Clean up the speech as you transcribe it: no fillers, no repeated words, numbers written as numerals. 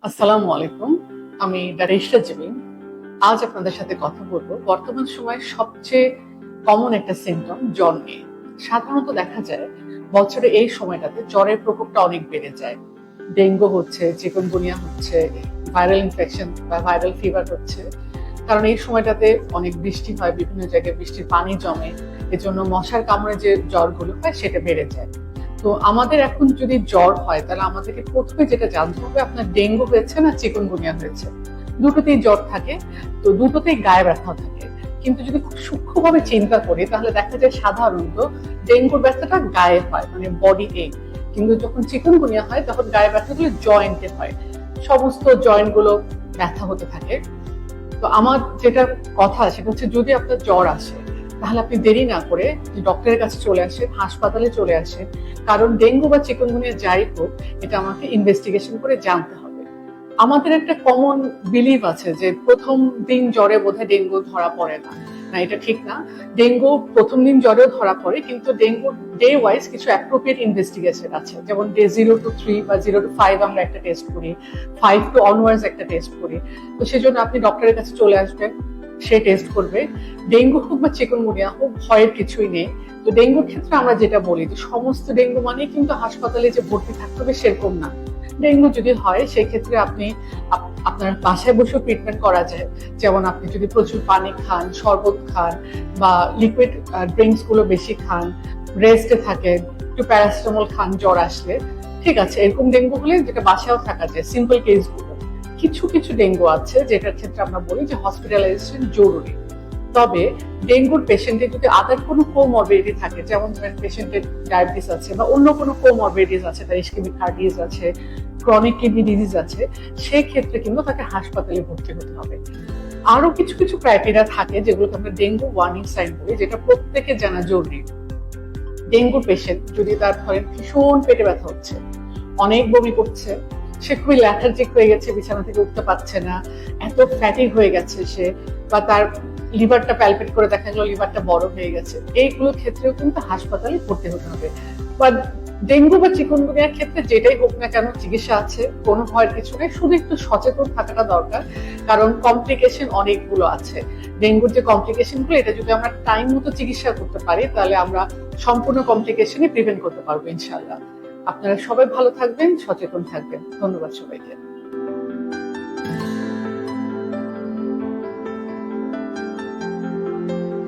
আসসালামু আলাইকুম। আমি ডারিশা জেমিন। আজ আপনাদের সাথে কথা বলবো বর্তমান সময়ে সবচেয়ে কমন একটা সিমটম জ্বর নিয়ে। সাধারণত দেখা যায় বছরে এই সময়টাতে জ্বরের প্রকোপটা অনেক বেড়ে যায়। ডেঙ্গু হচ্ছে, চিকুনগুনিয়া হচ্ছে, ভাইরাল ইনফেকশন বা ভাইরাল ফিভার হচ্ছে। কারণ এই সময়টাতে অনেক বৃষ্টি হয়, বিভিন্ন জায়গায় বৃষ্টির পানি জমে, এজন্য মশার কামড়ে যে জ্বরগুলো হয় সেটা বেড়ে যায়। তো আমাদের এখন যদি জ্বর হয় তাহলে আমাদেরকে প্রথমে যেটা জানতে হবে আপনার ডেঙ্গু হয়েছে না চিকুনগুনিয়া হয়েছে। দুটোতেই জ্বর থাকে, তো দুটোতেই গায়ে ব্যথা থাকে। কিন্তু যদি খুব সূক্ষ্মভাবে চিন্তা করি তাহলে দেখা যায় সাধারণত ডেঙ্গুর ব্যথাটা গায়ে হয়, মানে বডি এক। কিন্তু যখন চিকুনগুনিয়া হয় তখন গায়ে ব্যথাগুলো জয়েন্টে হয়, সমস্ত জয়েন্ট গুলো ব্যথা হতে থাকে। তো আমার যেটা কথা সেটা হচ্ছে যদি আপনার জ্বর আসে তাহলে আপনি দেরি না করে ডক্টরের কাছে চলে আসেন, হাসপাতালে চলে আসেন। কারণ ডেঙ্গু বা চিকুনগুনিয়া যাই হোক, এটা আমাকে ইনভেস্টিগেশন করে জানতে হবে। আমাদের একটা কমন বিলিভ আছে যে প্রথম দিন জ্বরে বোধহয় ডেঙ্গু ধরা পড়ে না। না, এটা ঠিক না। ডেঙ্গু প্রথম দিন জ্বরেও ধরা পড়ে, কিন্তু ডেঙ্গু ডে ওয়াইজ কিছু অ্যাপ্রোপ্রিয়েট ইনভেস্টিগেশন আছে। যেমন ডে 0 to 3 বা 0 to 5 আমরা একটা টেস্ট করি, 5 to অনওয়ার্ডস একটা টেস্ট করি। তো সেজন্য আপনি ডক্টরের কাছে চলে আসবেন, সে টেস্ট করবে। ডেঙ্গু হোক বা চিকুনগুনিয়া হোক, ভয়ের কিছুই নেই। তো ডেঙ্গুর ক্ষেত্রে আমরা যেটা বলি যে সমস্ত ডেঙ্গু মানে কিন্তু হাসপাতালে যে ভর্তি থাকতে হবে সেরকম না। ডেঙ্গু যদি হয় সেই ক্ষেত্রে আপনি আপনার বাসায় বসে ট্রিটমেন্ট করা যায়। যেমন আপনি যদি প্রচুর পানি খান, শরবত খান, বা লিকুইড ড্রিঙ্কস গুলো বেশি খান, রেস্টে থাকেন, একটু প্যারাসিটামল খান জ্বর আসলে, ঠিক আছে। এরকম ডেঙ্গু হলে যেটা বাসায়ও থাকা যায়, সিম্পল কেস গুলো। কিছু কিছু ডেঙ্গু আছে যেটার ক্ষেত্রে আমরা বলি যে হসপিটালাইজেশন জরুরি। তবে ডেঙ্গুর পেশেন্টের যদি আদার কোনো কোমরবিডিটি থাকে, যেমন ধরেন পেশেন্টের ডায়াবেটিস আছে বা অন্য কোনো কোমরবিডিটিস আছে, তার ইসকেমিক হার্ট ডিজিজ আছে, ক্রনিক কিডনি ডিজিজ আছে, সেই ক্ষেত্রে কিন্তু তাকে হাসপাতালে ভর্তি হতে হবে। আরো কিছু কিছু ক্রাইটেরিয়া থাকে যেগুলোকে আমরা ডেঙ্গু ওয়ার্নিং সাইন বলি, যেটা প্রত্যেকে জানা জরুরি। ডেঙ্গুর পেশেন্ট যদি তার ধরেন ভীষণ পেটে ব্যথা হচ্ছে, অনেক বমি করছে, সে খুবই ল্যাথার্জিক হয়ে গেছে, বিছানা থেকে উঠতে পারছে না, এত ফ্যাটিক হয়ে গেছে সে, বা তার লিভারটা প্যালপেট করে দেখা গেল লিভারটা বড় হয়ে গেছে, এইগুলোর ক্ষেত্রেও কিন্তু হাসপাতালে ভর্তি হতে হবে। বা ডেঙ্গু বা চিকুনগুনিয়ার ক্ষেত্রে যেটাই হোক না কেন চিকিৎসা আছে, কোনো ভয়ের কিছু নেই, শুধু একটু সচেতন থাকাটা দরকার। কারণ কমপ্লিকেশন অনেকগুলো আছে। ডেঙ্গুর যে কমপ্লিকেশন গুলো, এটা যদি আমরা টাইম মতো চিকিৎসা করতে পারি তাহলে আমরা সম্পূর্ণ কমপ্লিকেশনই প্রিভেন্ট করতে পারবো ইনশাল্লাহ। আপনারা সবাই ভালো থাকবেন, সচেতন থাকবেন। ধন্যবাদ সবাইকে।